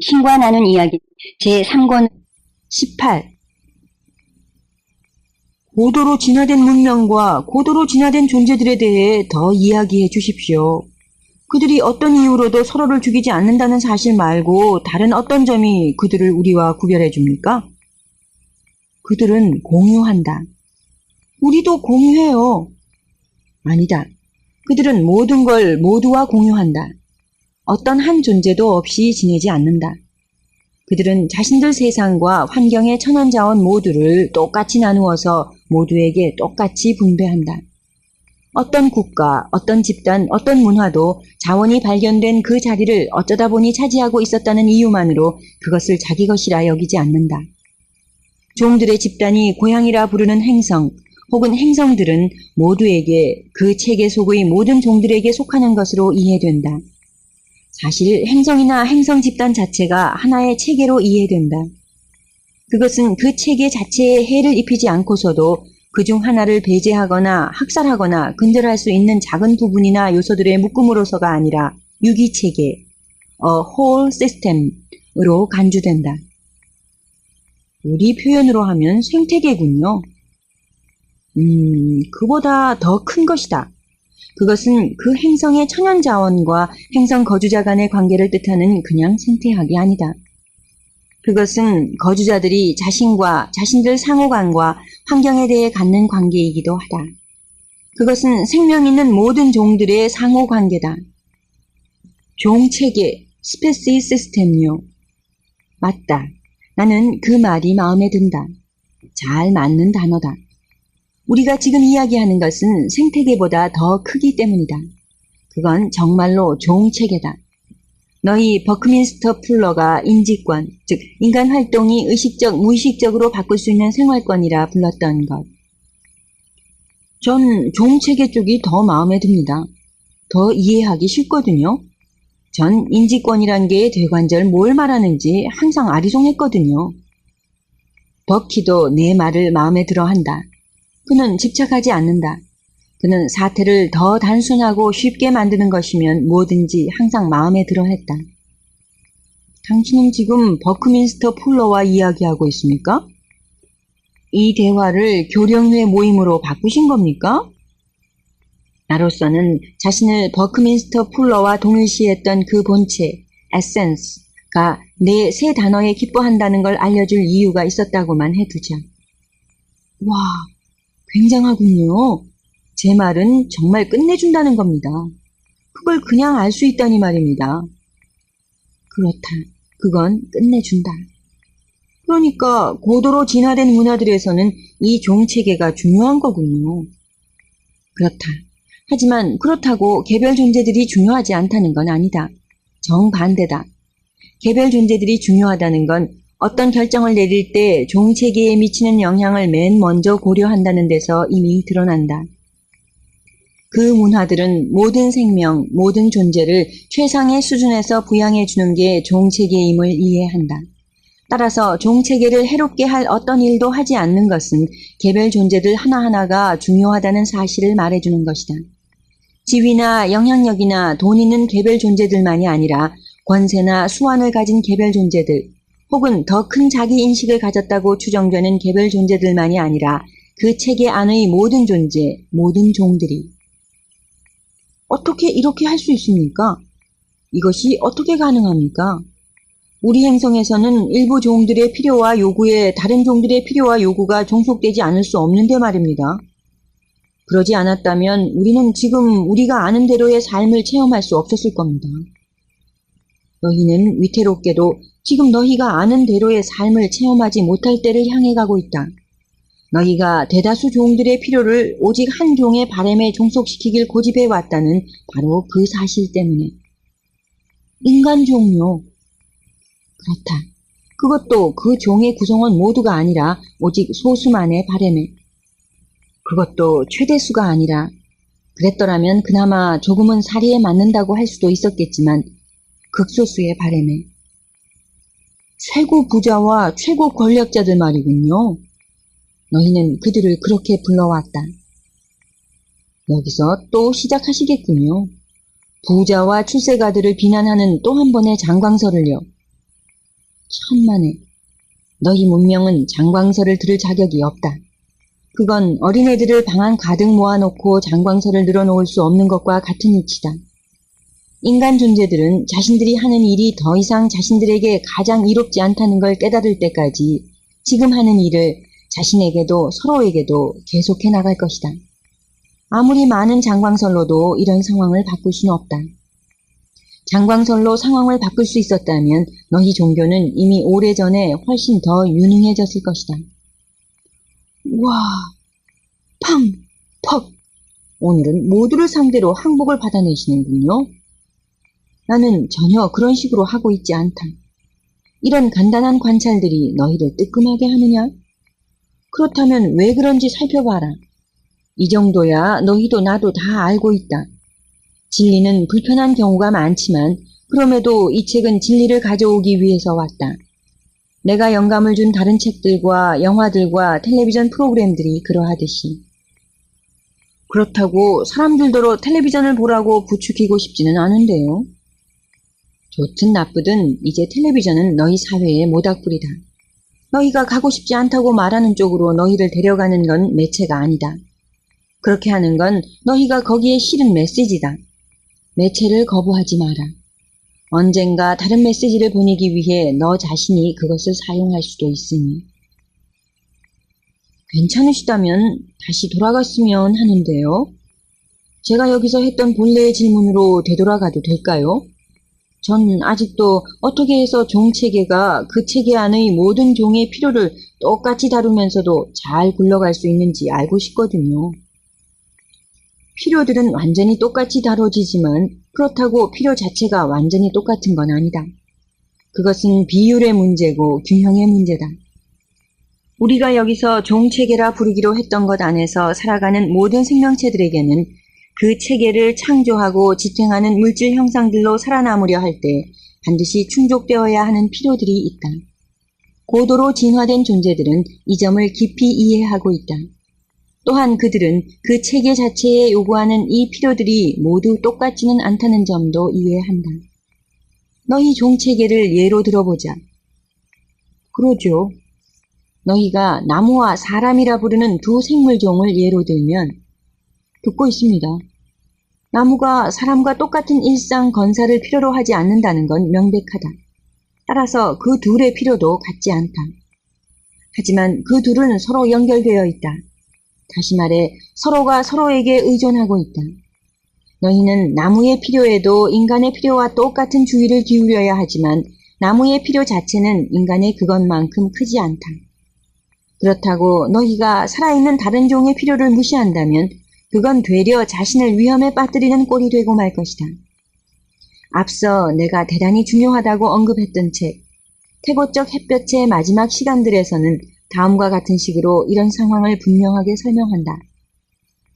신과 나눈 이야기 제3권 18. 고도로 진화된 문명과 고도로 진화된 존재들에 대해 더 이야기해 주십시오. 그들이 어떤 이유로도 서로를 죽이지 않는다는 사실 말고 다른 어떤 점이 그들을 우리와 구별해 줍니까? 그들은 공유한다. 우리도 공유해요. 아니다. 그들은 모든 걸 모두와 공유한다. 어떤 한 존재도 없이 지내지 않는다. 그들은 자신들 세상과 환경의 천연자원 모두를 똑같이 나누어서 모두에게 똑같이 분배한다. 어떤 국가, 어떤 집단, 어떤 문화도 자원이 발견된 그 자리를 어쩌다 보니 차지하고 있었다는 이유만으로 그것을 자기 것이라 여기지 않는다. 종들의 집단이 고향이라 부르는 행성, 혹은 행성들은 모두에게 그 체계 속의 모든 종들에게 속하는 것으로 이해된다. 사실 행성이나 행성 집단 자체가 하나의 체계로 이해된다. 그것은 그 체계 자체에 해를 입히지 않고서도 그중 하나를 배제하거나 학살하거나 근절할 수 있는 작은 부분이나 요소들의 묶음으로서가 아니라 유기체계, a whole system으로 간주된다. 우리 표현으로 하면 생태계군요. 그보다 더 큰 것이다. 그것은 그 행성의 천연자원과 행성 거주자 간의 관계를 뜻하는 그냥 생태학이 아니다. 그것은 거주자들이 자신과 자신들 상호간과 환경에 대해 갖는 관계이기도 하다. 그것은 생명 있는 모든 종들의 상호관계다. 종체계, 스페시 시스템요. 맞다. 나는 그 말이 마음에 든다. 잘 맞는 단어다. 우리가 지금 이야기하는 것은 생태계보다 더 크기 때문이다. 그건 정말로 종체계다. 너희 버크민스터 풀러가 인지권, 즉 인간 활동이 의식적, 무의식적으로 바꿀 수 있는 생활권이라 불렀던 것. 전 종체계 쪽이 더 마음에 듭니다. 더 이해하기 쉽거든요. 전 인지권이란 게 대관절 뭘 말하는지 항상 아리송했거든요. 버키도 내 말을 마음에 들어 한다. 그는 집착하지 않는다. 그는 사태를 더 단순하고 쉽게 만드는 것이면 뭐든지 항상 마음에 들어 했다. 당신은 지금 버크민스터 풀러와 이야기하고 있습니까? 이 대화를 교령회 모임으로 바꾸신 겁니까? 나로서는 자신을 버크민스터 풀러와 동일시했던 그 본체, 에센스가 내 세 단어에 기뻐한다는 걸 알려줄 이유가 있었다고만 해두자. 와, 굉장하군요. 제 말은 정말 끝내준다는 겁니다. 그걸 그냥 알 수 있다니 말입니다. 그렇다. 그건 끝내준다. 그러니까 고도로 진화된 문화들에서는 이 종체계가 중요한 거군요. 그렇다. 하지만 그렇다고 개별 존재들이 중요하지 않다는 건 아니다. 정반대다. 개별 존재들이 중요하다는 건 어떤 결정을 내릴 때 종체계에 미치는 영향을 맨 먼저 고려한다는 데서 이미 드러난다. 그 문화들은 모든 생명, 모든 존재를 최상의 수준에서 부양해 주는 게 종체계임을 이해한다. 따라서 종체계를 해롭게 할 어떤 일도 하지 않는 것은 개별 존재들 하나하나가 중요하다는 사실을 말해주는 것이다. 지위나 영향력이나 돈 있는 개별 존재들만이 아니라 권세나 수완을 가진 개별 존재들, 혹은 더 큰 자기인식을 가졌다고 추정되는 개별 존재들만이 아니라 그 체계 안의 모든 존재, 모든 종들이. 어떻게 이렇게 할 수 있습니까? 이것이 어떻게 가능합니까? 우리 행성에서는 일부 종들의 필요와 요구에 다른 종들의 필요와 요구가 종속되지 않을 수 없는데 말입니다. 그러지 않았다면 우리는 지금 우리가 아는 대로의 삶을 체험할 수 없었을 겁니다. 너희는 위태롭게도 지금 너희가 아는 대로의 삶을 체험하지 못할 때를 향해 가고 있다. 너희가 대다수 종들의 필요를 오직 한 종의 바램에 종속시키길 고집해 왔다는 바로 그 사실 때문에. 인간 종요. 그렇다. 그것도 그 종의 구성원 모두가 아니라 오직 소수만의 바램에. 그것도 최대수가 아니라, 그랬더라면 그나마 조금은 사리에 맞는다고 할 수도 있었겠지만 극소수의 바램에. 최고 부자와 최고 권력자들 말이군요. 너희는 그들을 그렇게 불러왔다. 여기서 또 시작하시겠군요. 부자와 출세가들을 비난하는 또 한 번의 장광설을요. 천만에. 너희 문명은 장광설을 들을 자격이 없다. 그건 어린애들을 방 안 가득 모아놓고 장광설을 늘어놓을 수 없는 것과 같은 이치다. 인간 존재들은 자신들이 하는 일이 더 이상 자신들에게 가장 이롭지 않다는 걸 깨달을 때까지 지금 하는 일을 자신에게도 서로에게도 계속해 나갈 것이다. 아무리 많은 장광설로도 이런 상황을 바꿀 수는 없다. 장광설로 상황을 바꿀 수 있었다면 너희 종교는 이미 오래전에 훨씬 더 유능해졌을 것이다. 와, 팡, 퍽. 오늘은 모두를 상대로 항복을 받아내시는군요. 나는 전혀 그런 식으로 하고 있지 않다. 이런 간단한 관찰들이 너희를 뜨끔하게 하느냐? 그렇다면 왜 그런지 살펴봐라. 이 정도야 너희도 나도 다 알고 있다. 진리는 불편한 경우가 많지만 그럼에도 이 책은 진리를 가져오기 위해서 왔다. 내가 영감을 준 다른 책들과 영화들과 텔레비전 프로그램들이 그러하듯이. 그렇다고 사람들더러 텔레비전을 보라고 부추기고 싶지는 않은데요. 좋든 나쁘든 이제 텔레비전은 너희 사회의 모닥불이다. 너희가 가고 싶지 않다고 말하는 쪽으로 너희를 데려가는 건 매체가 아니다. 그렇게 하는 건 너희가 거기에 실은 메시지다. 매체를 거부하지 마라. 언젠가 다른 메시지를 보내기 위해 너 자신이 그것을 사용할 수도 있으니. 괜찮으시다면 다시 돌아갔으면 하는데요. 제가 여기서 했던 본래의 질문으로 되돌아가도 될까요? 전 아직도 어떻게 해서 종체계가 그 체계 안의 모든 종의 필요를 똑같이 다루면서도 잘 굴러갈 수 있는지 알고 싶거든요. 필요들은 완전히 똑같이 다뤄지지만 그렇다고 필요 자체가 완전히 똑같은 건 아니다. 그것은 비율의 문제고 균형의 문제다. 우리가 여기서 종체계라 부르기로 했던 것 안에서 살아가는 모든 생명체들에게는 그 체계를 창조하고 지탱하는 물질 형상들로 살아남으려 할 때 반드시 충족되어야 하는 필요들이 있다. 고도로 진화된 존재들은 이 점을 깊이 이해하고 있다. 또한 그들은 그 체계 자체에 요구하는 이 필요들이 모두 똑같지는 않다는 점도 이해한다. 너희 종체계를 예로 들어보자. 그러죠. 너희가 나무와 사람이라 부르는 두 생물종을 예로 들면 듣고 있습니다. 나무가 사람과 똑같은 일상 건사를 필요로 하지 않는다는 건 명백하다. 따라서 그 둘의 필요도 같지 않다. 하지만 그 둘은 서로 연결되어 있다. 다시 말해 서로가 서로에게 의존하고 있다. 너희는 나무의 필요에도 인간의 필요와 똑같은 주의를 기울여야 하지만 나무의 필요 자체는 인간의 그것만큼 크지 않다. 그렇다고 너희가 살아있는 다른 종의 필요를 무시한다면 그건 되려 자신을 위험에 빠뜨리는 꼴이 되고 말 것이다. 앞서 내가 대단히 중요하다고 언급했던 책, 태고적 햇볕의 마지막 시간들에서는 다음과 같은 식으로 이런 상황을 분명하게 설명한다.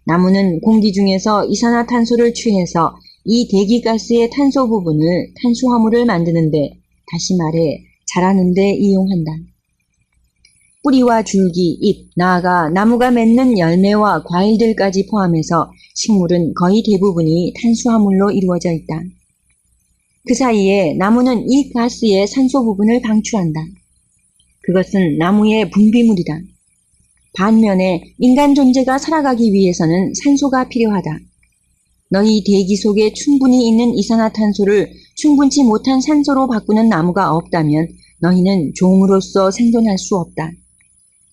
나무는 공기 중에서 이산화탄소를 취해서 이 대기가스의 탄소 부분을 탄수화물을 만드는데, 다시 말해 자라는데 이용한다. 뿌리와 줄기, 잎, 나아가 나무가 맺는 열매와 과일들까지 포함해서 식물은 거의 대부분이 탄수화물로 이루어져 있다. 그 사이에 나무는 이 가스의 산소 부분을 방출한다. 그것은 나무의 분비물이다. 반면에 인간 존재가 살아가기 위해서는 산소가 필요하다. 너희 대기 속에 충분히 있는 이산화탄소를 충분치 못한 산소로 바꾸는 나무가 없다면 너희는 종으로서 생존할 수 없다.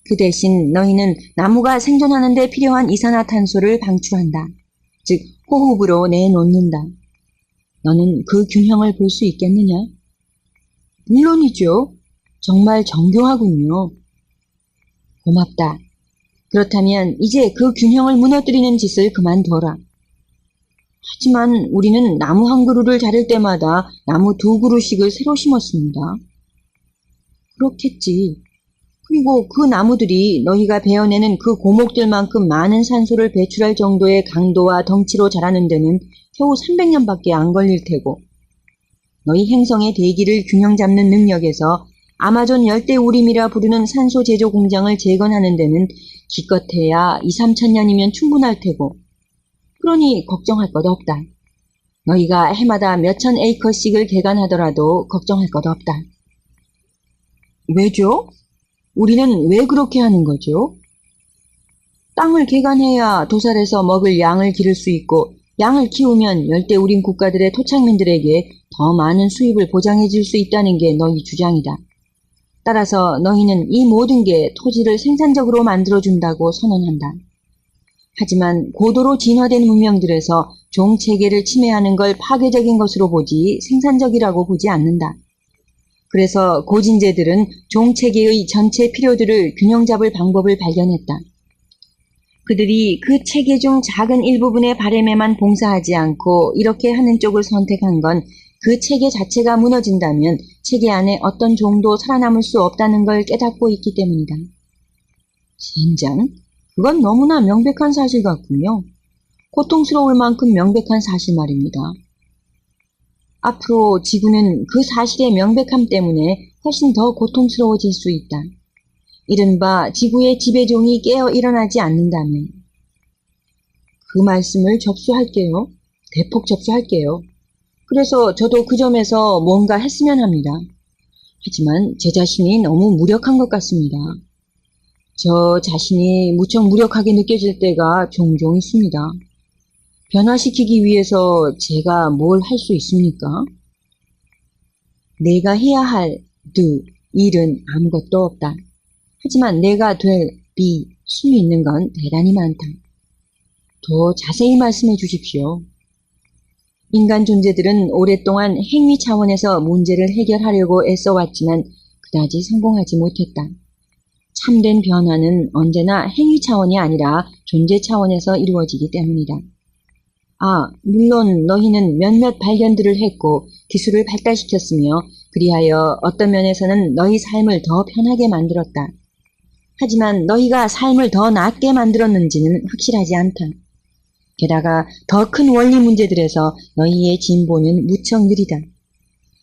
그 대신 너희는 나무가 생존하는 데 필요한 이산화탄소를 방출한다. 즉 호흡으로 내놓는다. 너는 그 균형을 볼 수 있겠느냐? 물론이죠. 정말 정교하군요. 고맙다. 그렇다면 이제 그 균형을 무너뜨리는 짓을 그만둬라. 하지만 우리는 나무 한 그루를 자를 때마다 나무 두 그루씩을 새로 심었습니다. 그렇겠지. 그리고 그 나무들이 너희가 베어내는 그 고목들만큼 많은 산소를 배출할 정도의 강도와 덩치로 자라는 데는 겨우 300년밖에 안 걸릴 테고, 너희 행성의 대기를 균형 잡는 능력에서 아마존 열대우림이라 부르는 산소 제조 공장을 재건하는 데는 기껏해야 2~3천 년이면 충분할 테고, 그러니 걱정할 것 없다. 너희가 해마다 몇천 에이커씩을 개간하더라도 걱정할 것 없다. 왜죠? 우리는 왜 그렇게 하는 거죠? 땅을 개간해야 도살해서 먹을 양을 기를 수 있고 양을 키우면 열대우림 국가들의 토착민들에게 더 많은 수입을 보장해 줄 수 있다는 게 너희 주장이다. 따라서 너희는 이 모든 게 토지를 생산적으로 만들어준다고 선언한다. 하지만 고도로 진화된 문명들에서 종체계를 침해하는 걸 파괴적인 것으로 보지 생산적이라고 보지 않는다. 그래서 고진제들은 종체계의 전체 필요들을 균형 잡을 방법을 발견했다. 그들이 그 체계 중 작은 일부분의 바램에만 봉사하지 않고 이렇게 하는 쪽을 선택한 건 그 체계 자체가 무너진다면 체계 안에 어떤 종도 살아남을 수 없다는 걸 깨닫고 있기 때문이다. 젠장, 그건 너무나 명백한 사실 같군요. 고통스러울 만큼 명백한 사실 말입니다. 앞으로 지구는 그 사실의 명백함 때문에 훨씬 더 고통스러워질 수 있다. 이른바 지구의 지배종이 깨어 일어나지 않는다면. 그 말씀을 접수할게요. 대폭 접수할게요. 그래서 저도 그 점에서 뭔가 했으면 합니다. 하지만 제 자신이 너무 무력한 것 같습니다. 저 자신이 무척 무력하게 느껴질 때가 종종 있습니다. 변화시키기 위해서 제가 뭘 할 수 있습니까? 내가 해야 할 일은 아무것도 없다. 하지만 내가 수 있는 건 대단히 많다. 더 자세히 말씀해 주십시오. 인간 존재들은 오랫동안 행위 차원에서 문제를 해결하려고 애써왔지만 그다지 성공하지 못했다. 참된 변화는 언제나 행위 차원이 아니라 존재 차원에서 이루어지기 때문이다. 물론 너희는 몇몇 발견들을 했고 기술을 발달시켰으며 그리하여 어떤 면에서는 너희 삶을 더 편하게 만들었다. 하지만 너희가 삶을 더 낫게 만들었는지는 확실하지 않다. 게다가 더 큰 원리 문제들에서 너희의 진보는 무척 느리다.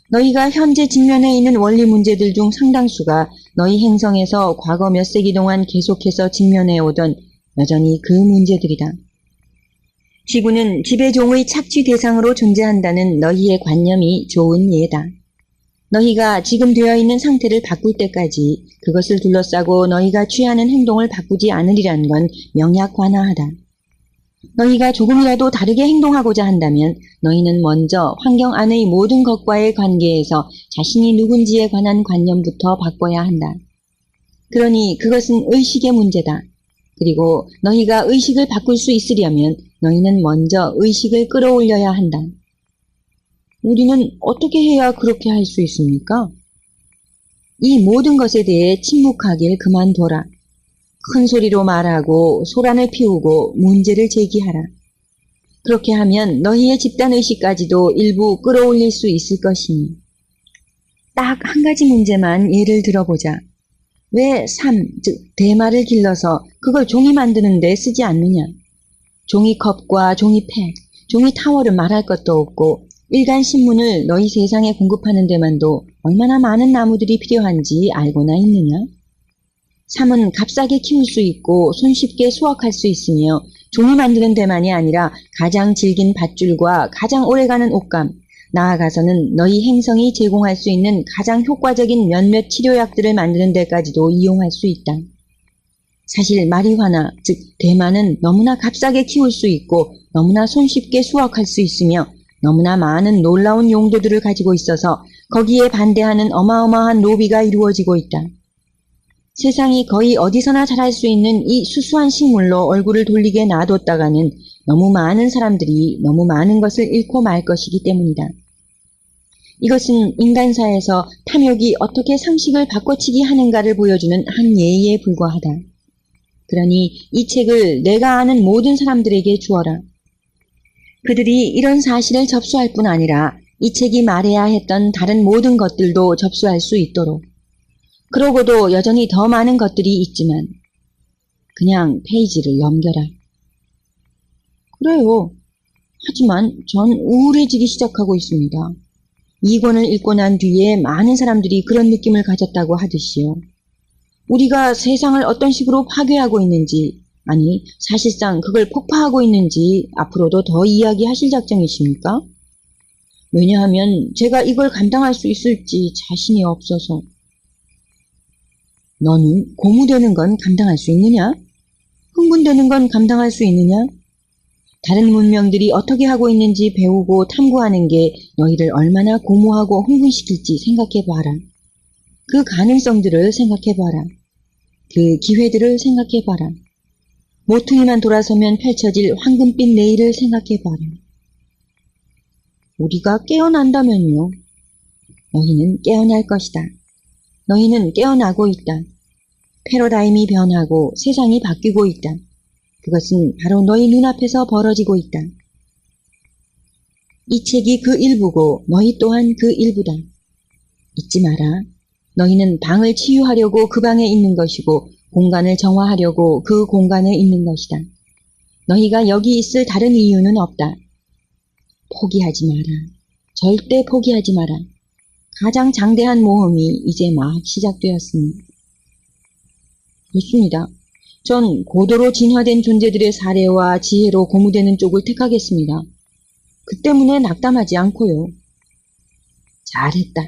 너희가 현재 직면해 있는 원리 문제들 중 상당수가 너희 행성에서 과거 몇 세기 동안 계속해서 직면해 오던 여전히 그 문제들이다. 지구는 지배종의 착취 대상으로 존재한다는 너희의 관념이 좋은 예다. 너희가 지금 되어 있는 상태를 바꿀 때까지 그것을 둘러싸고 너희가 취하는 행동을 바꾸지 않으리란 건 명약관화하다. 너희가 조금이라도 다르게 행동하고자 한다면 너희는 먼저 환경 안의 모든 것과의 관계에서 자신이 누군지에 관한 관념부터 바꿔야 한다. 그러니 그것은 의식의 문제다. 그리고 너희가 의식을 바꿀 수 있으려면 너희는 먼저 의식을 끌어올려야 한다. 우리는 어떻게 해야 그렇게 할 수 있습니까? 이 모든 것에 대해 침묵하길 그만둬라. 큰 소리로 말하고 소란을 피우고 문제를 제기하라. 그렇게 하면 너희의 집단의식까지도 일부 끌어올릴 수 있을 것이니. 딱 한 가지 문제만 예를 들어보자. 왜 대마를 길러서 그걸 종이 만드는 데 쓰지 않느냐? 종이컵과 종이팩, 종이 타월은 말할 것도 없고 일간 신문을 너희 세상에 공급하는 데만도 얼마나 많은 나무들이 필요한지 알고나 있느냐? 삶은 값싸게 키울 수 있고 손쉽게 수확할 수 있으며 종이 만드는 데만이 아니라 가장 질긴 밧줄과 가장 오래가는 옷감, 나아가서는 너희 행성이 제공할 수 있는 가장 효과적인 몇몇 치료약들을 만드는 데까지도 이용할 수 있다. 사실 마리화나, 즉 대마는 너무나 값싸게 키울 수 있고 너무나 손쉽게 수확할 수 있으며 너무나 많은 놀라운 용도들을 가지고 있어서 거기에 반대하는 어마어마한 로비가 이루어지고 있다. 세상이 거의 어디서나 자랄 수 있는 이 수수한 식물로 얼굴을 돌리게 놔뒀다가는 너무 많은 사람들이 너무 많은 것을 잃고 말 것이기 때문이다. 이것은 인간사에서 탐욕이 어떻게 상식을 바꿔치기 하는가를 보여주는 한 예에 불과하다. 그러니 이 책을 내가 아는 모든 사람들에게 주어라. 그들이 이런 사실을 접수할 뿐 아니라 이 책이 말해야 했던 다른 모든 것들도 접수할 수 있도록. 그러고도 여전히 더 많은 것들이 있지만 그냥 페이지를 넘겨라. 그래요. 하지만 전 우울해지기 시작하고 있습니다. 이 권을 읽고 난 뒤에 많은 사람들이 그런 느낌을 가졌다고 하듯이요. 우리가 세상을 어떤 식으로 파괴하고 있는지, 아니 사실상 그걸 폭파하고 있는지 앞으로도 더 이야기하실 작정이십니까? 왜냐하면 제가 이걸 감당할 수 있을지 자신이 없어서. 너는 고무되는 건 감당할 수 있느냐? 흥분되는 건 감당할 수 있느냐? 다른 문명들이 어떻게 하고 있는지 배우고 탐구하는 게 너희를 얼마나 고무하고 흥분시킬지 생각해봐라. 그 가능성들을 생각해봐라. 그 기회들을 생각해봐라. 모퉁이만 돌아서면 펼쳐질 황금빛 내일을 생각해봐라. 우리가 깨어난다면요. 너희는 깨어날 것이다. 너희는 깨어나고 있다. 패러다임이 변하고 세상이 바뀌고 있다. 그것은 바로 너희 눈앞에서 벌어지고 있다. 이 책이 그 일부고 너희 또한 그 일부다. 잊지 마라. 너희는 방을 치유하려고 그 방에 있는 것이고 공간을 정화하려고 그 공간에 있는 것이다. 너희가 여기 있을 다른 이유는 없다. 포기하지 마라. 절대 포기하지 마라. 가장 장대한 모험이 이제 막 시작되었으니. 좋습니다. 전 고도로 진화된 존재들의 사례와 지혜로 고무되는 쪽을 택하겠습니다. 그 때문에 낙담하지 않고요. 잘했다.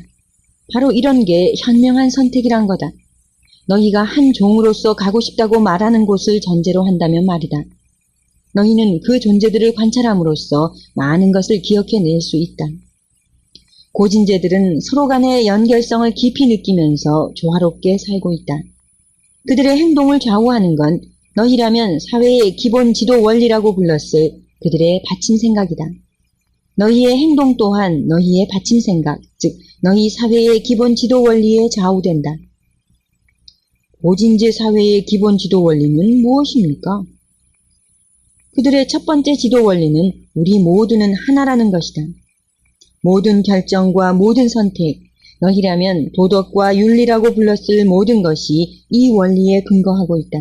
바로 이런 게 현명한 선택이란 거다. 너희가 한 종으로서 가고 싶다고 말하는 곳을 전제로 한다면 말이다. 너희는 그 존재들을 관찰함으로써 많은 것을 기억해낼 수 있다. 고진재들은 서로 간의 연결성을 깊이 느끼면서 조화롭게 살고 있다. 그들의 행동을 좌우하는 건 너희라면 사회의 기본 지도 원리라고 불렀을 그들의 받침 생각이다. 너희의 행동 또한 너희의 받침 생각, 즉 너희 사회의 기본 지도 원리에 좌우된다. 고진재 사회의 기본 지도 원리는 무엇입니까? 그들의 첫 번째 지도 원리는 우리 모두는 하나라는 것이다. 모든 결정과 모든 선택, 너희라면 도덕과 윤리라고 불렀을 모든 것이 이 원리에 근거하고 있다.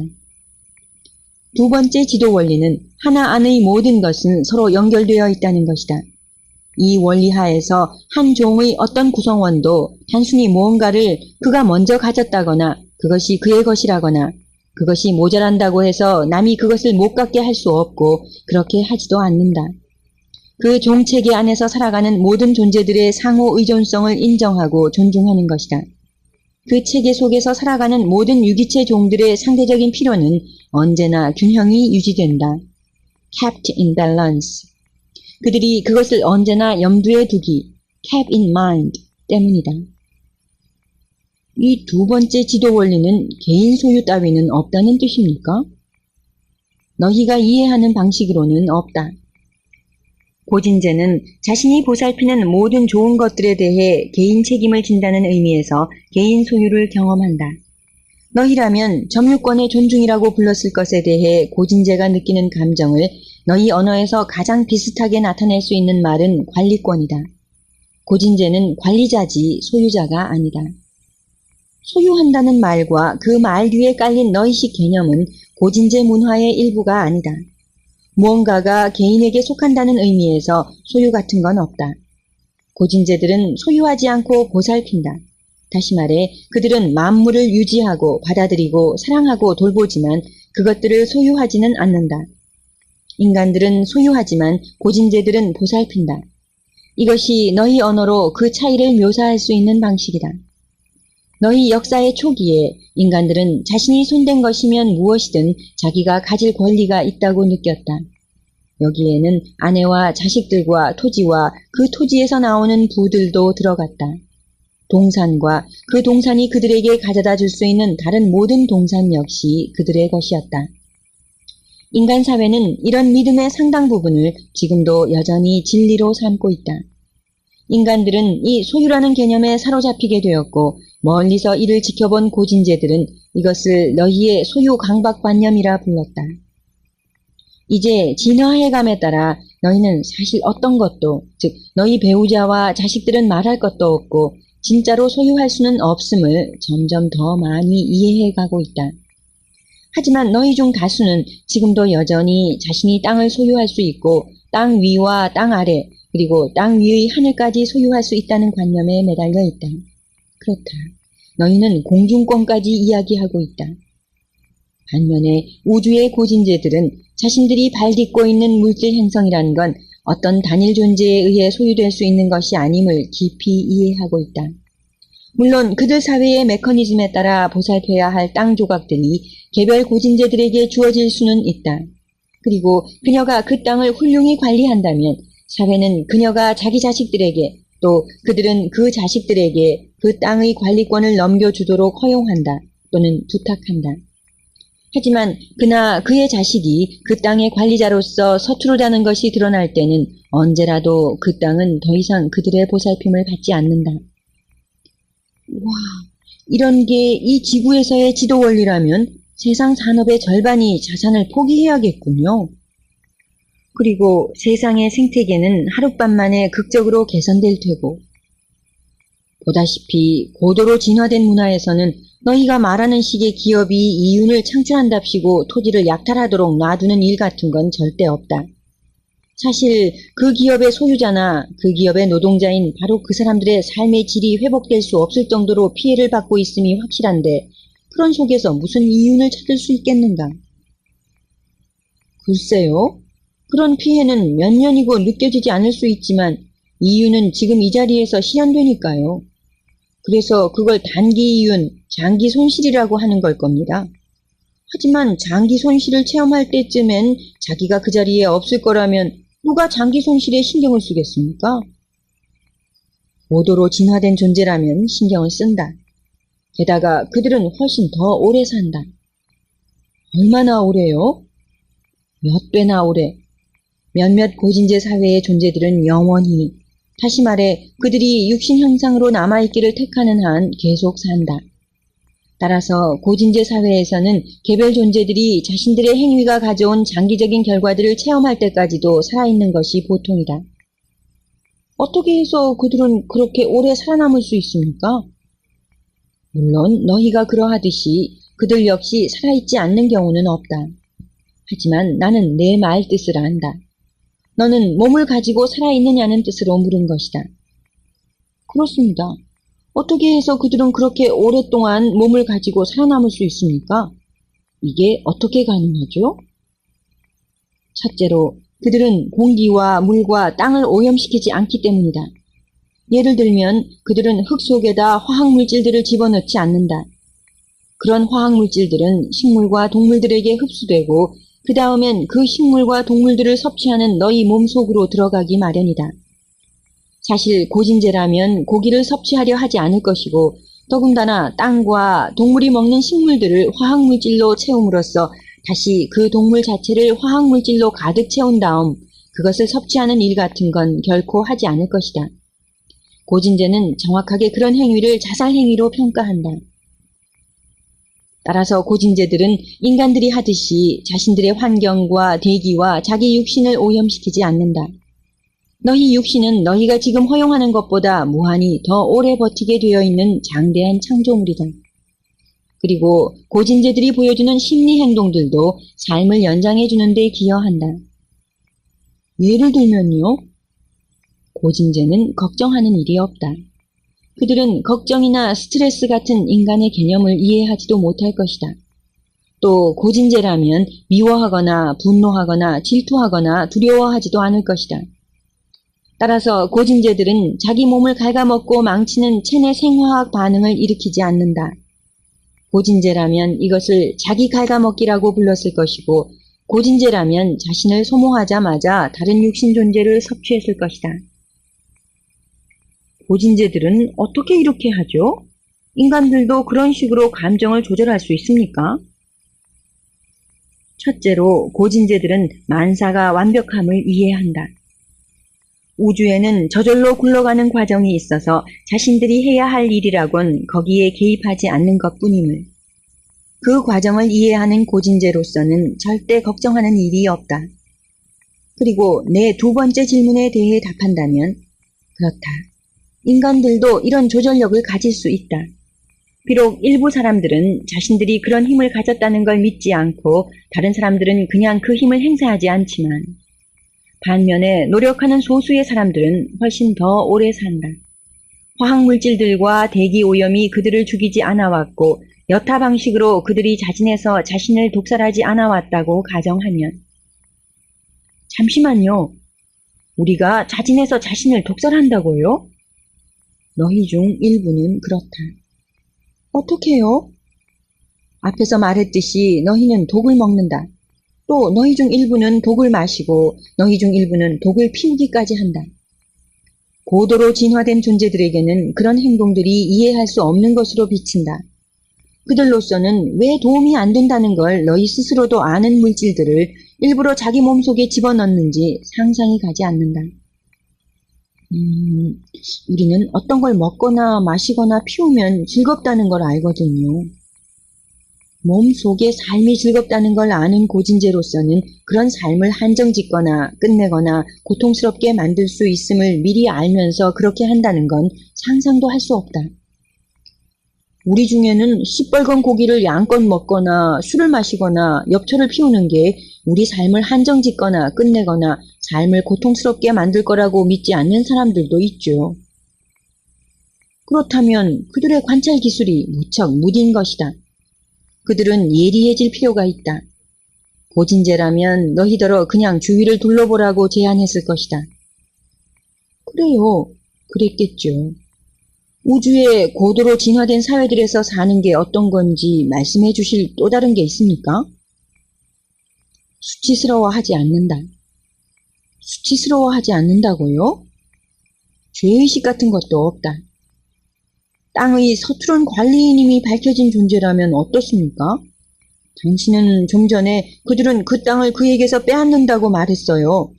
두 번째 지도 원리는 하나 안의 모든 것은 서로 연결되어 있다는 것이다. 이 원리 하에서 한 종의 어떤 구성원도 단순히 무언가를 그가 먼저 가졌다거나 그것이 그의 것이라거나 그것이 모자란다고 해서 남이 그것을 못 갖게 할 수 없고 그렇게 하지도 않는다. 그 종체계 안에서 살아가는 모든 존재들의 상호 의존성을 인정하고 존중하는 것이다. 그 체계 속에서 살아가는 모든 유기체 종들의 상대적인 필요는 언제나 균형이 유지된다. kept in balance. 그들이 그것을 언제나 염두에 두기, kept in mind 때문이다. 이 두 번째 지도 원리는 개인 소유 따위는 없다는 뜻입니까? 너희가 이해하는 방식으로는 없다. 고진재는 자신이 보살피는 모든 좋은 것들에 대해 개인 책임을 진다는 의미에서 개인 소유를 경험한다. 너희라면 점유권의 존중이라고 불렀을 것에 대해 고진재가 느끼는 감정을 너희 언어에서 가장 비슷하게 나타낼 수 있는 말은 관리권이다. 고진재는 관리자지 소유자가 아니다. 소유한다는 말과 그 말 뒤에 깔린 너희식 개념은 고진재 문화의 일부가 아니다. 무언가가 개인에게 속한다는 의미에서 소유 같은 건 없다. 고진재들은 소유하지 않고 보살핀다. 다시 말해 그들은 만물을 유지하고 받아들이고 사랑하고 돌보지만 그것들을 소유하지는 않는다. 인간들은 소유하지만 고진재들은 보살핀다. 이것이 너희 언어로 그 차이를 묘사할 수 있는 방식이다. 너희 역사의 초기에 인간들은 자신이 손댄 것이면 무엇이든 자기가 가질 권리가 있다고 느꼈다. 여기에는 아내와 자식들과 토지와 그 토지에서 나오는 부들도 들어갔다. 동산과 그 동산이 그들에게 가져다 줄 수 있는 다른 모든 동산 역시 그들의 것이었다. 인간 사회는 이런 믿음의 상당 부분을 지금도 여전히 진리로 삼고 있다. 인간들은 이 소유라는 개념에 사로잡히게 되었고 멀리서 이를 지켜본 고진재들은 이것을 너희의 소유 강박관념이라 불렀다. 이제 진화해감에 따라 너희는 사실 어떤 것도, 즉 너희 배우자와 자식들은 말할 것도 없고 진짜로 소유할 수는 없음을 점점 더 많이 이해해가고 있다. 하지만 너희 중 다수는 지금도 여전히 자신이 땅을 소유할 수 있고 땅 위와 땅 아래 그리고 땅 위의 하늘까지 소유할 수 있다는 관념에 매달려 있다. 그렇다. 너희는 공중권까지 이야기하고 있다. 반면에 우주의 고진재들은 자신들이 발딛고 있는 물질 행성이라는 건 어떤 단일 존재에 의해 소유될 수 있는 것이 아님을 깊이 이해하고 있다. 물론 그들 사회의 메커니즘에 따라 보살펴야 할 땅 조각들이 개별 고진제들에게 주어질 수는 있다. 그리고 그녀가 그 땅을 훌륭히 관리한다면 사회는 그녀가 자기 자식들에게 또 그들은 그 자식들에게 그 땅의 관리권을 넘겨주도록 허용한다 또는 부탁한다. 하지만 그나 그의 자식이 그 땅의 관리자로서 서투르다는 것이 드러날 때는 언제라도 그 땅은 더 이상 그들의 보살핌을 받지 않는다. 와, 이런 게 이 지구에서의 지도 원리라면 세상 산업의 절반이 자산을 포기해야겠군요. 그리고 세상의 생태계는 하룻밤 만에 극적으로 개선될 테고, 보다시피 고도로 진화된 문화에서는 너희가 말하는 식의 기업이 이윤을 창출한답시고 토지를 약탈하도록 놔두는 일 같은 건 절대 없다. 사실 그 기업의 소유자나 그 기업의 노동자인 바로 그 사람들의 삶의 질이 회복될 수 없을 정도로 피해를 받고 있음이 확실한데 그런 속에서 무슨 이윤을 찾을 수 있겠는가? 글쎄요. 그런 피해는 몇 년이고 느껴지지 않을 수 있지만 이윤은 지금 이 자리에서 실현되니까요. 그래서 그걸 단기 이윤, 장기 손실이라고 하는 걸 겁니다. 하지만 장기 손실을 체험할 때쯤엔 자기가 그 자리에 없을 거라면 누가 장기 손실에 신경을 쓰겠습니까? 고도로 진화된 존재라면 신경을 쓴다. 게다가 그들은 훨씬 더 오래 산다. 얼마나 오래요? 몇 배나 오래. 몇몇 고진제 사회의 존재들은 영원히, 다시 말해 그들이 육신 형상으로 남아있기를 택하는 한 계속 산다. 따라서 고진제 사회에서는 개별 존재들이 자신들의 행위가 가져온 장기적인 결과들을 체험할 때까지도 살아있는 것이 보통이다. 어떻게 해서 그들은 그렇게 오래 살아남을 수 있습니까? 물론 너희가 그러하듯이 그들 역시 살아있지 않는 경우는 없다. 하지만 나는 내 말 뜻을 안다. 너는 몸을 가지고 살아있느냐는 뜻으로 물은 것이다. 그렇습니다. 어떻게 해서 그들은 그렇게 오랫동안 몸을 가지고 살아남을 수 있습니까? 이게 어떻게 가능하죠? 첫째로 그들은 공기와 물과 땅을 오염시키지 않기 때문이다. 예를 들면 그들은 흙 속에다 화학물질들을 집어넣지 않는다. 그런 화학물질들은 식물과 동물들에게 흡수되고 그 다음엔 그 식물과 동물들을 섭취하는 너희 몸속으로 들어가기 마련이다. 사실 고진제라면 고기를 섭취하려 하지 않을 것이고 더군다나 땅과 동물이 먹는 식물들을 화학물질로 채움으로써 다시 그 동물 자체를 화학물질로 가득 채운 다음 그것을 섭취하는 일 같은 건 결코 하지 않을 것이다. 고진제는 정확하게 그런 행위를 자살행위로 평가한다. 따라서 고진제들은 인간들이 하듯이 자신들의 환경과 대기와 자기 육신을 오염시키지 않는다. 너희 육신은 너희가 지금 허용하는 것보다 무한히 더 오래 버티게 되어 있는 장대한 창조물이다. 그리고 고진제들이 보여주는 심리 행동들도 삶을 연장해주는 데 기여한다. 예를 들면요. 고진제는 걱정하는 일이 없다. 그들은 걱정이나 스트레스 같은 인간의 개념을 이해하지도 못할 것이다. 또 고진제라면 미워하거나 분노하거나 질투하거나 두려워하지도 않을 것이다. 따라서 고진제들은 자기 몸을 갉아먹고 망치는 체내 생화학 반응을 일으키지 않는다. 고진제라면 이것을 자기 갉아먹기라고 불렀을 것이고 고진제라면 자신을 소모하자마자 다른 육신 존재를 섭취했을 것이다. 고진제들은 어떻게 이렇게 하죠? 인간들도 그런 식으로 감정을 조절할 수 있습니까? 첫째로 고진제들은 만사가 완벽함을 이해한다. 우주에는 저절로 굴러가는 과정이 있어서 자신들이 해야 할 일이라곤 거기에 개입하지 않는 것뿐임을. 그 과정을 이해하는 고진제로서는 절대 걱정하는 일이 없다. 그리고 내 두 번째 질문에 대해 답한다면 그렇다. 인간들도 이런 조절력을 가질 수 있다. 비록 일부 사람들은 자신들이 그런 힘을 가졌다는 걸 믿지 않고 다른 사람들은 그냥 그 힘을 행사하지 않지만 반면에 노력하는 소수의 사람들은 훨씬 더 오래 산다. 화학물질들과 대기 오염이 그들을 죽이지 않아왔고 여타 방식으로 그들이 자진해서 자신을 독살하지 않아왔다고 가정하면 잠시만요. 우리가 자진해서 자신을 독살한다고요? 너희 중 일부는 그렇다. 어떻게요? 앞에서 말했듯이 너희는 독을 먹는다. 또 너희 중 일부는 독을 마시고 너희 중 일부는 독을 피우기까지 한다. 고도로 진화된 존재들에게는 그런 행동들이 이해할 수 없는 것으로 비친다. 그들로서는 왜 도움이 안 된다는 걸 너희 스스로도 아는 물질들을 일부러 자기 몸속에 집어넣는지 상상이 가지 않는다. 우리는 어떤 걸 먹거나 마시거나 피우면 즐겁다는 걸 알거든요. 몸속의 삶이 즐겁다는 걸 아는 고진제로서는 그런 삶을 한정짓거나 끝내거나 고통스럽게 만들 수 있음을 미리 알면서 그렇게 한다는 건 상상도 할 수 없다. 우리 중에는 시뻘건 고기를 양껏 먹거나 술을 마시거나 엽초를 피우는 게 우리 삶을 한정짓거나 끝내거나 삶을 고통스럽게 만들 거라고 믿지 않는 사람들도 있죠. 그렇다면 그들의 관찰 기술이 무척 무딘 것이다. 그들은 예리해질 필요가 있다. 고진제라면 너희더러 그냥 주위를 둘러보라고 제안했을 것이다. 그래요. 그랬겠죠. 우주의 고도로 진화된 사회들에서 사는 게 어떤 건지 말씀해 주실 또 다른 게 있습니까? 수치스러워하지 않는다. 수치스러워하지 않는다고요? 죄의식 같은 것도 없다. 땅의 서투른 관리인임이 밝혀진 존재라면 어떻습니까? 당신은 좀 전에 그들은 그 땅을 그에게서 빼앗는다고 말했어요.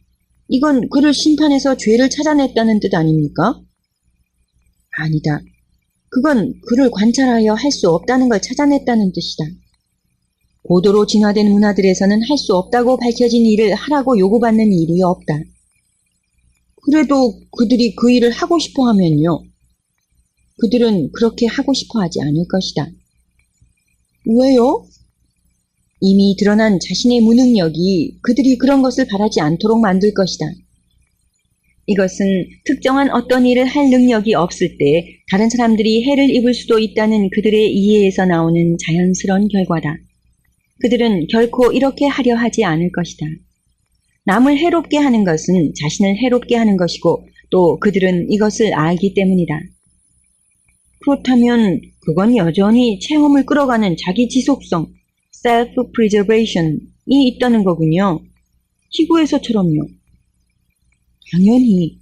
이건 그를 심판해서 죄를 찾아냈다는 뜻 아닙니까? 아니다. 그건 그를 관찰하여 할 수 없다는 걸 찾아냈다는 뜻이다. 고도로 진화된 문화들에서는 할 수 없다고 밝혀진 일을 하라고 요구받는 일이 없다. 그래도 그들이 그 일을 하고 싶어 하면요. 그들은 그렇게 하고 싶어 하지 않을 것이다. 왜요? 이미 드러난 자신의 무능력이 그들이 그런 것을 바라지 않도록 만들 것이다. 이것은 특정한 어떤 일을 할 능력이 없을 때 다른 사람들이 해를 입을 수도 있다는 그들의 이해에서 나오는 자연스러운 결과다. 그들은 결코 이렇게 하려 하지 않을 것이다. 남을 해롭게 하는 것은 자신을 해롭게 하는 것이고 또 그들은 이것을 알기 때문이다. 그렇다면 그건 여전히 체험을 끌어가는 자기 지속성, self-preservation이 있다는 거군요. 지구에서처럼요. 당연히.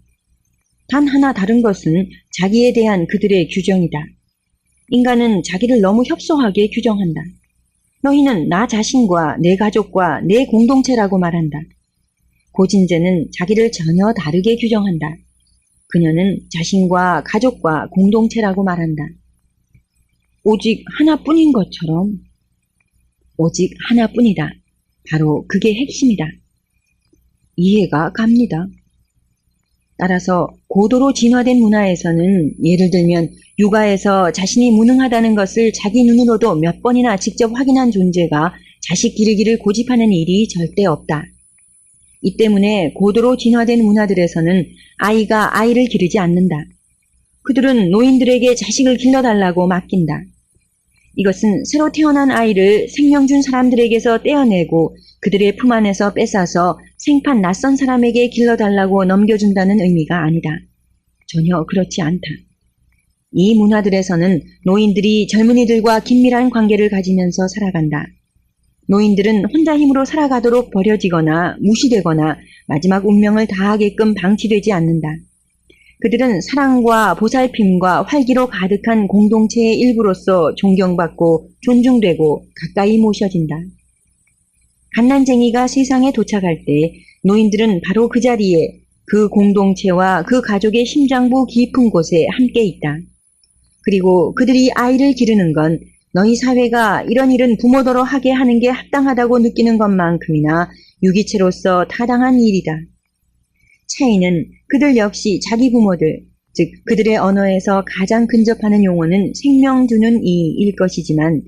단 하나 다른 것은 자기에 대한 그들의 규정이다. 인간은 자기를 너무 협소하게 규정한다. 너희는 나 자신과 내 가족과 내 공동체라고 말한다. 고진제는 자기를 전혀 다르게 규정한다. 그녀는 자신과 가족과 공동체라고 말한다. 오직 하나뿐인 것처럼. 오직 하나뿐이다. 바로 그게 핵심이다. 이해가 갑니다. 따라서 고도로 진화된 문화에서는 예를 들면 육아에서 자신이 무능하다는 것을 자기 눈으로도 몇 번이나 직접 확인한 존재가 자식 기르기를 고집하는 일이 절대 없다. 이 때문에 고도로 진화된 문화들에서는 아이가 아이를 기르지 않는다. 그들은 노인들에게 자식을 길러달라고 맡긴다. 이것은 새로 태어난 아이를 생명 준 사람들에게서 떼어내고 그들의 품 안에서 뺏어서 생판 낯선 사람에게 길러달라고 넘겨준다는 의미가 아니다. 전혀 그렇지 않다. 이 문화들에서는 노인들이 젊은이들과 긴밀한 관계를 가지면서 살아간다. 노인들은 혼자 힘으로 살아가도록 버려지거나 무시되거나 마지막 운명을 다하게끔 방치되지 않는다. 그들은 사랑과 보살핌과 활기로 가득한 공동체의 일부로서 존경받고 존중되고 가까이 모셔진다. 갓난쟁이가 세상에 도착할 때 노인들은 바로 그 자리에 그 공동체와 그 가족의 심장부 깊은 곳에 함께 있다. 그리고 그들이 아이를 기르는 건 너희 사회가 이런 일은 부모더러 하게 하는 게 합당하다고 느끼는 것만큼이나 유기체로서 타당한 일이다. 차이는 그들 역시 자기 부모들, 즉 그들의 언어에서 가장 근접하는 용어는 생명 주는 이일 것이지만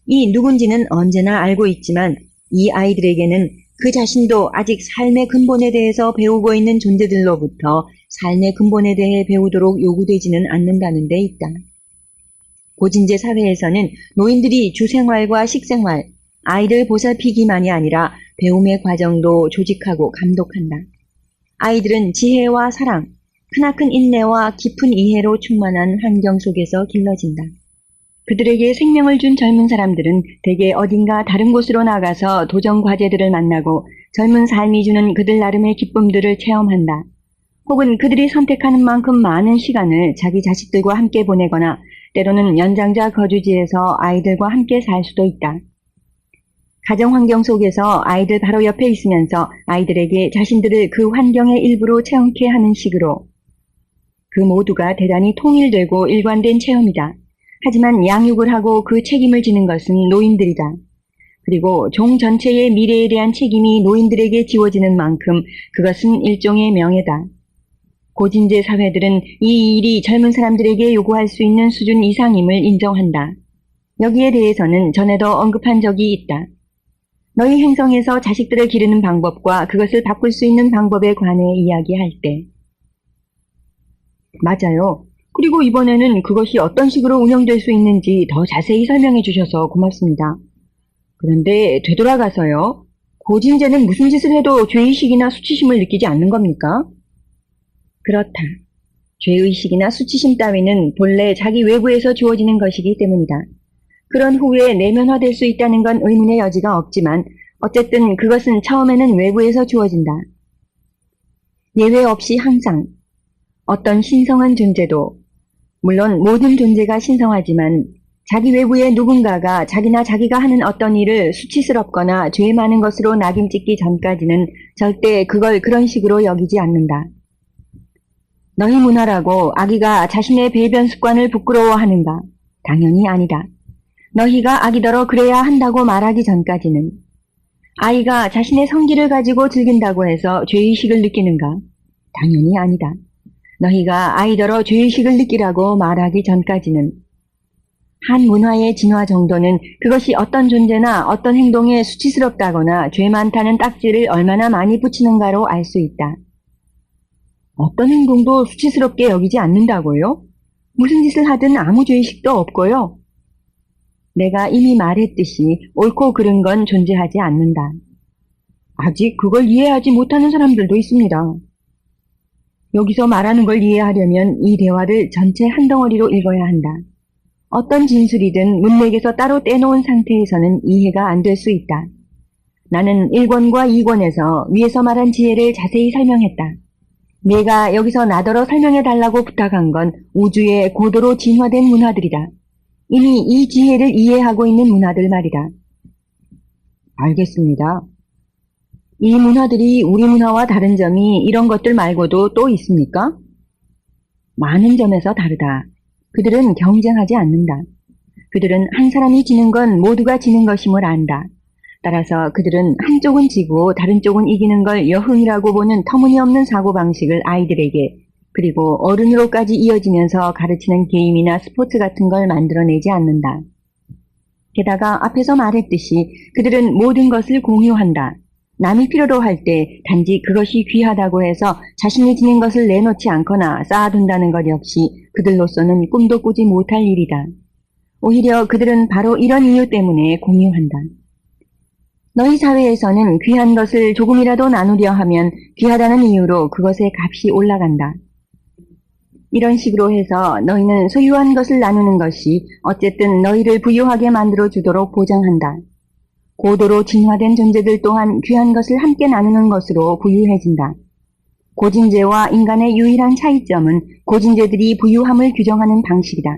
이 누군지는 언제나 알고 있지만 이 아이들에게는 그 자신도 아직 삶의 근본에 대해서 배우고 있는 존재들로부터 삶의 근본에 대해 배우도록 요구되지는 않는다는 데 있다. 고진제 사회에서는 노인들이 주생활과 식생활, 아이를 보살피기만이 아니라 배움의 과정도 조직하고 감독한다. 아이들은 지혜와 사랑, 크나큰 인내와 깊은 이해로 충만한 환경 속에서 길러진다. 그들에게 생명을 준 젊은 사람들은 대개 어딘가 다른 곳으로 나가서 도전 과제들을 만나고 젊은 삶이 주는 그들 나름의 기쁨들을 체험한다. 혹은 그들이 선택하는 만큼 많은 시간을 자기 자식들과 함께 보내거나 때로는 연장자 거주지에서 아이들과 함께 살 수도 있다. 가정 환경 속에서 아이들 바로 옆에 있으면서 아이들에게 자신들을 그 환경의 일부로 체험케 하는 식으로 그 모두가 대단히 통일되고 일관된 체험이다. 하지만 양육을 하고 그 책임을 지는 것은 노인들이다. 그리고 종 전체의 미래에 대한 책임이 노인들에게 지워지는 만큼 그것은 일종의 명예다. 고진제 사회들은 이 일이 젊은 사람들에게 요구할 수 있는 수준 이상임을 인정한다. 여기에 대해서는 전에도 언급한 적이 있다. 너희 행성에서 자식들을 기르는 방법과 그것을 바꿀 수 있는 방법에 관해 이야기할 때. 맞아요. 그리고 이번에는 그것이 어떤 식으로 운영될 수 있는지 더 자세히 설명해 주셔서 고맙습니다. 그런데 되돌아가서요. 고진제는 무슨 짓을 해도 죄의식이나 수치심을 느끼지 않는 겁니까? 그렇다. 죄의식이나 수치심 따위는 본래 자기 외부에서 주어지는 것이기 때문이다. 그런 후에 내면화될 수 있다는 건 의문의 여지가 없지만 어쨌든 그것은 처음에는 외부에서 주어진다. 예외 없이 항상 어떤 신성한 존재도 물론 모든 존재가 신성하지만 자기 외부의 누군가가 자기나 자기가 하는 어떤 일을 수치스럽거나 죄 많은 것으로 낙인찍기 전까지는 절대 그걸 그런 식으로 여기지 않는다. 너희 문화라고 아기가 자신의 배변 습관을 부끄러워하는가? 당연히 아니다. 너희가 아기더러 그래야 한다고 말하기 전까지는 아이가 자신의 성기를 가지고 즐긴다고 해서 죄의식을 느끼는가? 당연히 아니다. 너희가 아이더러 죄의식을 느끼라고 말하기 전까지는 한 문화의 진화 정도는 그것이 어떤 존재나 어떤 행동에 수치스럽다거나 죄 많다는 딱지를 얼마나 많이 붙이는가로 알 수 있다. 어떤 행동도 수치스럽게 여기지 않는다고요? 무슨 짓을 하든 아무 죄의식도 없고요. 내가 이미 말했듯이 옳고 그른 건 존재하지 않는다. 아직 그걸 이해하지 못하는 사람들도 있습니다. 여기서 말하는 걸 이해하려면 이 대화를 전체 한 덩어리로 읽어야 한다. 어떤 진술이든 문맥에서 따로 떼놓은 상태에서는 이해가 안 될 수 있다. 나는 1권과 2권에서 위에서 말한 지혜를 자세히 설명했다. 내가 여기서 나더러 설명해달라고 부탁한 건 우주의 고도로 진화된 문화들이다. 이미 이 지혜를 이해하고 있는 문화들 말이다. 알겠습니다. 이 문화들이 우리 문화와 다른 점이 이런 것들 말고도 또 있습니까? 많은 점에서 다르다. 그들은 경쟁하지 않는다. 그들은 한 사람이 지는 건 모두가 지는 것임을 안다. 따라서 그들은 한쪽은 지고 다른 쪽은 이기는 걸 여흥이라고 보는 터무니없는 사고방식을 아이들에게 그리고 어른으로까지 이어지면서 가르치는 게임이나 스포츠 같은 걸 만들어내지 않는다. 게다가 앞에서 말했듯이 그들은 모든 것을 공유한다. 남이 필요로 할 때 단지 그것이 귀하다고 해서 자신이 지닌 것을 내놓지 않거나 쌓아둔다는 것 역시 그들로서는 꿈도 꾸지 못할 일이다. 오히려 그들은 바로 이런 이유 때문에 공유한다. 너희 사회에서는 귀한 것을 조금이라도 나누려 하면 귀하다는 이유로 그것의 값이 올라간다. 이런 식으로 해서 너희는 소유한 것을 나누는 것이 어쨌든 너희를 부유하게 만들어 주도록 보장한다. 고도로 진화된 존재들 또한 귀한 것을 함께 나누는 것으로 부유해진다. 고진제와 인간의 유일한 차이점은 고진제들이 부유함을 규정하는 방식이다.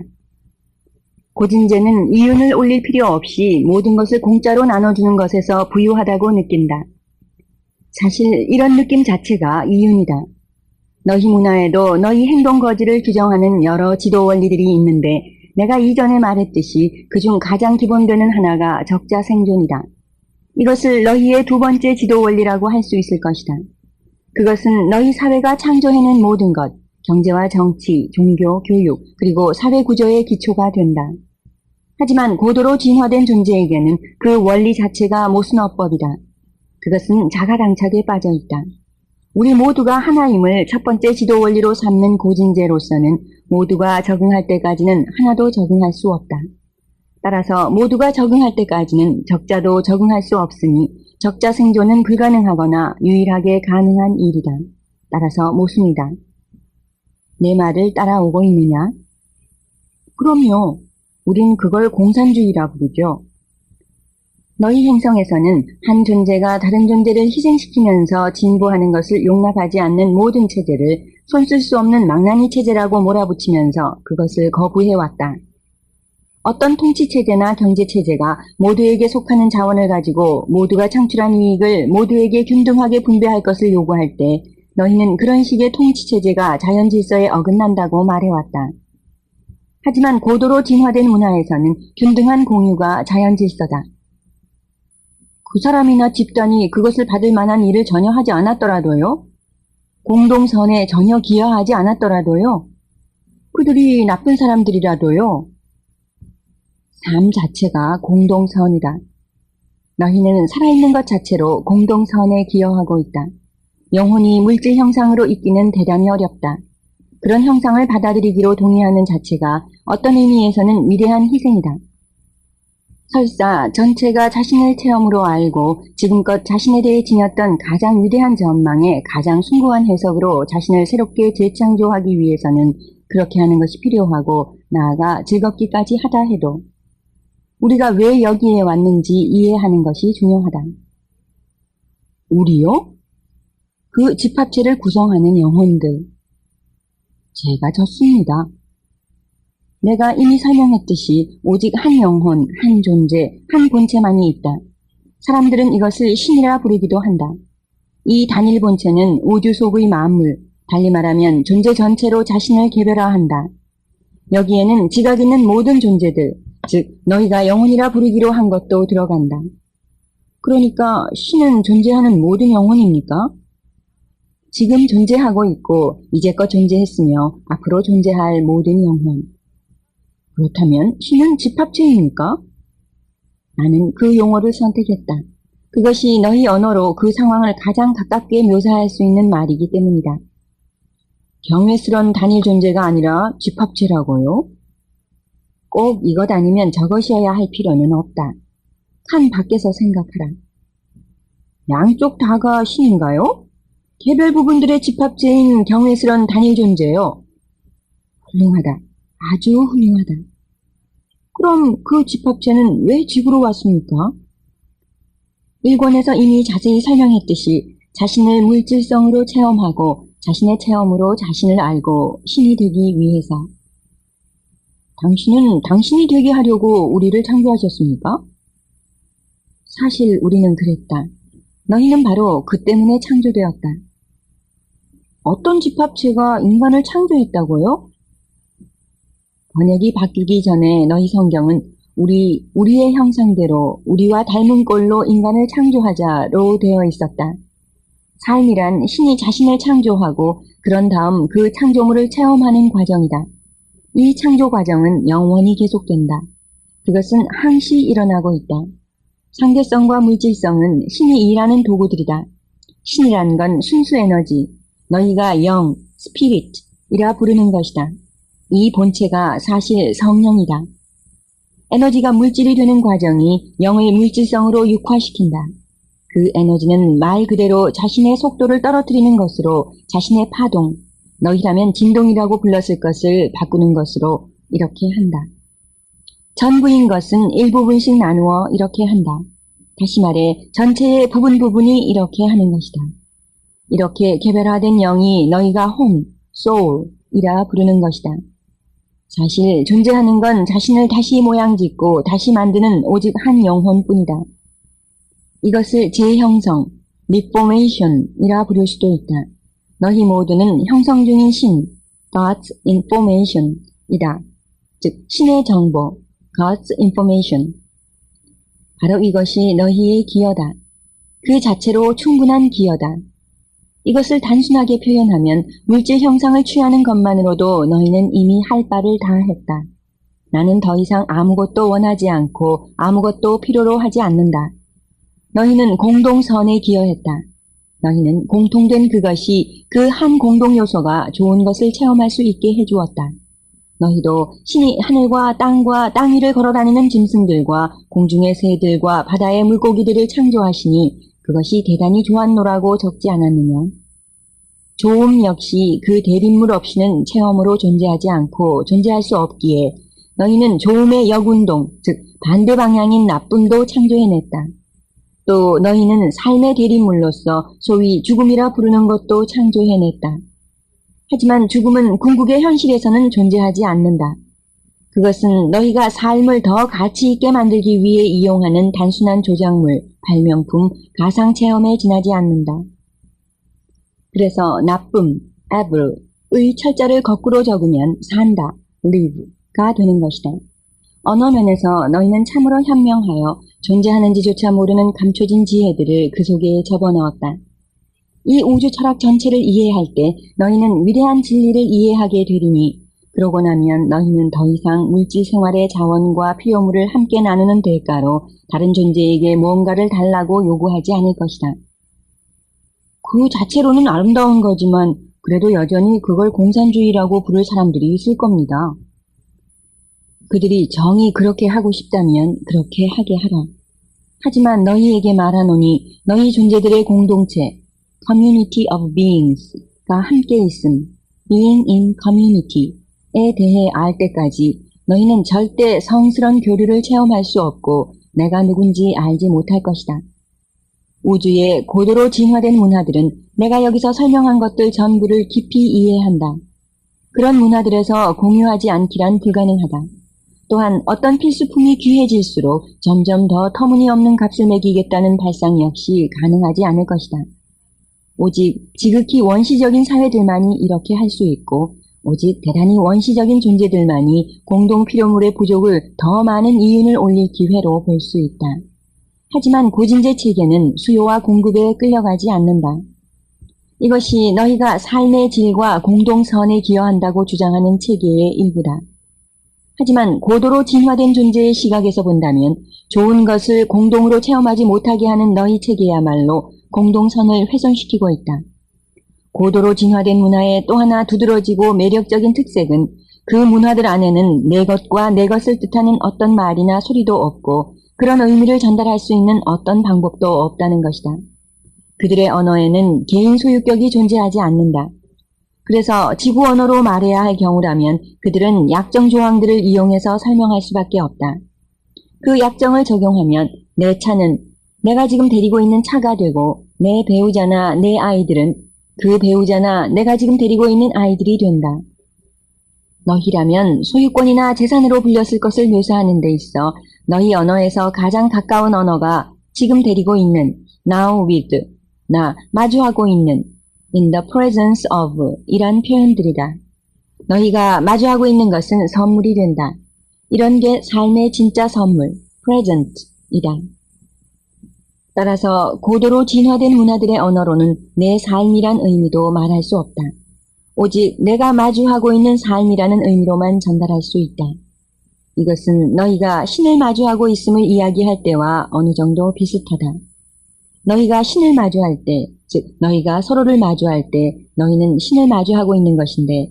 고진제는 이윤을 올릴 필요 없이 모든 것을 공짜로 나눠주는 것에서 부유하다고 느낀다. 사실 이런 느낌 자체가 이윤이다. 너희 문화에도 너희 행동 거지를 규정하는 여러 지도 원리들이 있는데 내가 이전에 말했듯이 그중 가장 기본되는 하나가 적자 생존이다. 이것을 너희의 두 번째 지도 원리라고 할 수 있을 것이다. 그것은 너희 사회가 창조해낸 모든 것, 경제와 정치, 종교, 교육, 그리고 사회 구조의 기초가 된다. 하지만 고도로 진화된 존재에게는 그 원리 자체가 모순어법이다. 그것은 자가당착에 빠져 있다. 우리 모두가 하나임을 첫 번째 지도 원리로 삼는 고진제로서는 모두가 적응할 때까지는 하나도 적응할 수 없다. 따라서 모두가 적응할 때까지는 적자도 적응할 수 없으니 적자 생존은 불가능하거나 유일하게 가능한 일이다. 따라서 모순이다. 내 말을 따라오고 있느냐? 그럼요. 우린 그걸 공산주의라 부르죠. 너희 행성에서는 한 존재가 다른 존재를 희생시키면서 진보하는 것을 용납하지 않는 모든 체제를 손 쓸 수 없는 망나니 체제라고 몰아붙이면서 그것을 거부해왔다. 어떤 통치체제나 경제체제가 모두에게 속하는 자원을 가지고 모두가 창출한 이익을 모두에게 균등하게 분배할 것을 요구할 때 너희는 그런 식의 통치체제가 자연질서에 어긋난다고 말해왔다. 하지만 고도로 진화된 문화에서는 균등한 공유가 자연질서다. 그 사람이나 집단이 그것을 받을 만한 일을 전혀 하지 않았더라도요. 공동선에 전혀 기여하지 않았더라도요. 그들이 나쁜 사람들이라도요. 삶 자체가 공동선이다. 너희는 살아있는 것 자체로 공동선에 기여하고 있다. 영혼이 물질 형상으로 있기는 대단히 어렵다. 그런 형상을 받아들이기로 동의하는 자체가 어떤 의미에서는 위대한 희생이다. 설사 전체가 자신을 체험으로 알고 지금껏 자신에 대해 지녔던 가장 위대한 전망에 가장 숭고한 해석으로 자신을 새롭게 재창조하기 위해서는 그렇게 하는 것이 필요하고 나아가 즐겁기까지 하다 해도 우리가 왜 여기에 왔는지 이해하는 것이 중요하다. 우리요? 그 집합체를 구성하는 영혼들. 제가 졌습니다. 내가 이미 설명했듯이 오직 한 영혼, 한 존재, 한 본체만이 있다. 사람들은 이것을 신이라 부르기도 한다. 이 단일 본체는 우주 속의 만물, 달리 말하면 존재 전체로 자신을 개별화한다. 여기에는 지각 있는 모든 존재들, 즉 너희가 영혼이라 부르기로 한 것도 들어간다. 그러니까 신은 존재하는 모든 영혼입니까? 지금 존재하고 있고 이제껏 존재했으며 앞으로 존재할 모든 영혼. 그렇다면 신은 집합체입니까? 나는 그 용어를 선택했다. 그것이 너희 언어로 그 상황을 가장 가깝게 묘사할 수 있는 말이기 때문이다. 경외스런 단일 존재가 아니라 집합체라고요? 꼭 이것 아니면 저것이어야 할 필요는 없다. 칸 밖에서 생각하라. 양쪽 다가 신인가요? 개별 부분들의 집합체인 경외스런 단일 존재요. 훌륭하다. 아주 훌륭하다. 그럼 그 집합체는 왜 지구로 왔습니까? 1권에서 이미 자세히 설명했듯이 자신을 물질성으로 체험하고 자신의 체험으로 자신을 알고 신이 되기 위해서. 당신은 당신이 되게 하려고 우리를 창조하셨습니까? 사실 우리는 그랬다. 너희는 바로 그 때문에 창조되었다. 어떤 집합체가 인간을 창조했다고요? 번역이 바뀌기 전에 너희 성경은 우리의 형상대로 우리와 닮은 꼴로 인간을 창조하자로 되어 있었다. 삶이란 신이 자신을 창조하고 그런 다음 그 창조물을 체험하는 과정이다. 이 창조 과정은 영원히 계속된다. 그것은 항시 일어나고 있다. 상대성과 물질성은 신이 일하는 도구들이다. 신이란 건 순수 에너지, 너희가 영, 스피릿이라 부르는 것이다. 이 본체가 사실 성령이다. 에너지가 물질이 되는 과정이 영의 물질성으로 육화시킨다. 그 에너지는 말 그대로 자신의 속도를 떨어뜨리는 것으로 자신의 파동, 너희라면 진동이라고 불렀을 것을 바꾸는 것으로 이렇게 한다. 전부인 것은 일부분씩 나누어 이렇게 한다. 다시 말해 전체의 부분이 이렇게 하는 것이다. 이렇게 개별화된 영이 너희가 홈, 소울이라 부르는 것이다. 사실 존재하는 건 자신을 다시 모양짓고 다시 만드는 오직 한 영혼뿐이다. 이것을 재형성, 리포메이션이라 부를 수도 있다. 너희 모두는 형성 중인 신, God's information이다. 즉 신의 정보, God's information. 바로 이것이 너희의 기여다. 그 자체로 충분한 기여다. 이것을 단순하게 표현하면 물질 형상을 취하는 것만으로도 너희는 이미 할 바를 다 했다. 나는 더 이상 아무것도 원하지 않고 아무것도 필요로 하지 않는다. 너희는 공동선에 기여했다. 너희는 공통된 그것이 그 한 공동 요소가 좋은 것을 체험할 수 있게 해주었다. 너희도 신이 하늘과 땅 위를 걸어다니는 짐승들과 공중의 새들과 바다의 물고기들을 창조하시니 그것이 대단히 좋았노라고 적지 않았느냐? 좋음 역시 그 대립물 없이는 체험으로 존재하지 않고 존재할 수 없기에 너희는 좋음의 역운동, 즉 반대 방향인 나쁨도 창조해냈다. 또 너희는 삶의 대립물로서 소위 죽음이라 부르는 것도 창조해냈다. 하지만 죽음은 궁극의 현실에서는 존재하지 않는다. 그것은 너희가 삶을 더 가치 있게 만들기 위해 이용하는 단순한 조작물, 발명품, 가상체험에 지나지 않는다. 그래서 나쁨, evil의 철자를 거꾸로 적으면 산다, live가 되는 것이다. 언어 면에서 너희는 참으로 현명하여 존재하는지조차 모르는 감춰진 지혜들을 그 속에 접어넣었다. 이 우주 철학 전체를 이해할 때 너희는 위대한 진리를 이해하게 되리니 그러고 나면 너희는 더 이상 물질 생활의 자원과 피조물을 함께 나누는 대가로 다른 존재에게 무언가를 달라고 요구하지 않을 것이다. 그 자체로는 아름다운 거지만 그래도 여전히 그걸 공산주의라고 부를 사람들이 있을 겁니다. 그들이 정이 그렇게 하고 싶다면 그렇게 하게 하라. 하지만 너희에게 말하노니 너희 존재들의 공동체, Community of Beings가 함께 있음, Being in Community에 대해 알 때까지 너희는 절대 성스런 교류를 체험할 수 없고 내가 누군지 알지 못할 것이다. 우주의 고도로 진화된 문화들은 내가 여기서 설명한 것들 전부를 깊이 이해한다. 그런 문화들에서 공유하지 않기란 불가능하다. 또한 어떤 필수품이 귀해질수록 점점 더 터무니없는 값을 매기겠다는 발상 역시 가능하지 않을 것이다. 오직 지극히 원시적인 사회들만이 이렇게 할 수 있고 오직 대단히 원시적인 존재들만이 공동 필요물의 부족을 더 많은 이윤을 올릴 기회로 볼 수 있다. 하지만 고진제 체계는 수요와 공급에 끌려가지 않는다. 이것이 너희가 삶의 질과 공동선에 기여한다고 주장하는 체계의 일부다. 하지만 고도로 진화된 존재의 시각에서 본다면 좋은 것을 공동으로 체험하지 못하게 하는 너희 체계야말로 공동선을 훼손시키고 있다. 고도로 진화된 문화의 또 하나 두드러지고 매력적인 특색은 그 문화들 안에는 내 것과 내 것을 뜻하는 어떤 말이나 소리도 없고 그런 의미를 전달할 수 있는 어떤 방법도 없다는 것이다. 그들의 언어에는 개인 소유격이 존재하지 않는다. 그래서 지구 언어로 말해야 할 경우라면 그들은 약정 조항들을 이용해서 설명할 수밖에 없다. 그 약정을 적용하면 내 차는 내가 지금 데리고 있는 차가 되고 내 배우자나 내 아이들은 그 배우자나 내가 지금 데리고 있는 아이들이 된다. 너희라면 소유권이나 재산으로 불렸을 것을 묘사하는 데 있어 너희 언어에서 가장 가까운 언어가 지금 데리고 있는 now with, 나 마주하고 있는 in the presence of 이란 표현들이다. 너희가 마주하고 있는 것은 선물이 된다. 이런 게 삶의 진짜 선물, present이다. 따라서 고도로 진화된 문화들의 언어로는 내 삶이란 의미도 말할 수 없다. 오직 내가 마주하고 있는 삶이라는 의미로만 전달할 수 있다. 이것은 너희가 신을 마주하고 있음을 이야기할 때와 어느 정도 비슷하다. 너희가 신을 마주할 때, 즉 너희가 서로를 마주할 때 너희는 신을 마주하고 있는 것인데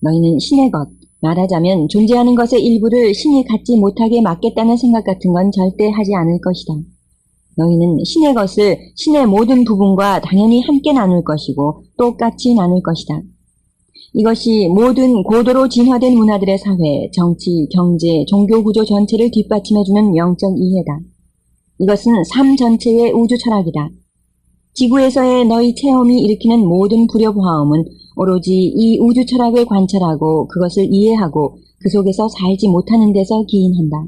너희는 신의 것, 말하자면 존재하는 것의 일부를 신이 갖지 못하게 막겠다는 생각 같은 건 절대 하지 않을 것이다. 너희는 신의 것을 신의 모든 부분과 당연히 함께 나눌 것이고 똑같이 나눌 것이다. 이것이 모든 고도로 진화된 문화들의 사회, 정치, 경제, 종교 구조 전체를 뒷받침해주는 영적 이해다. 이것은 삶 전체의 우주 철학이다. 지구에서의 너희 체험이 일으키는 모든 불협화음은 오로지 이 우주 철학을 관찰하고 그것을 이해하고 그 속에서 살지 못하는 데서 기인한다.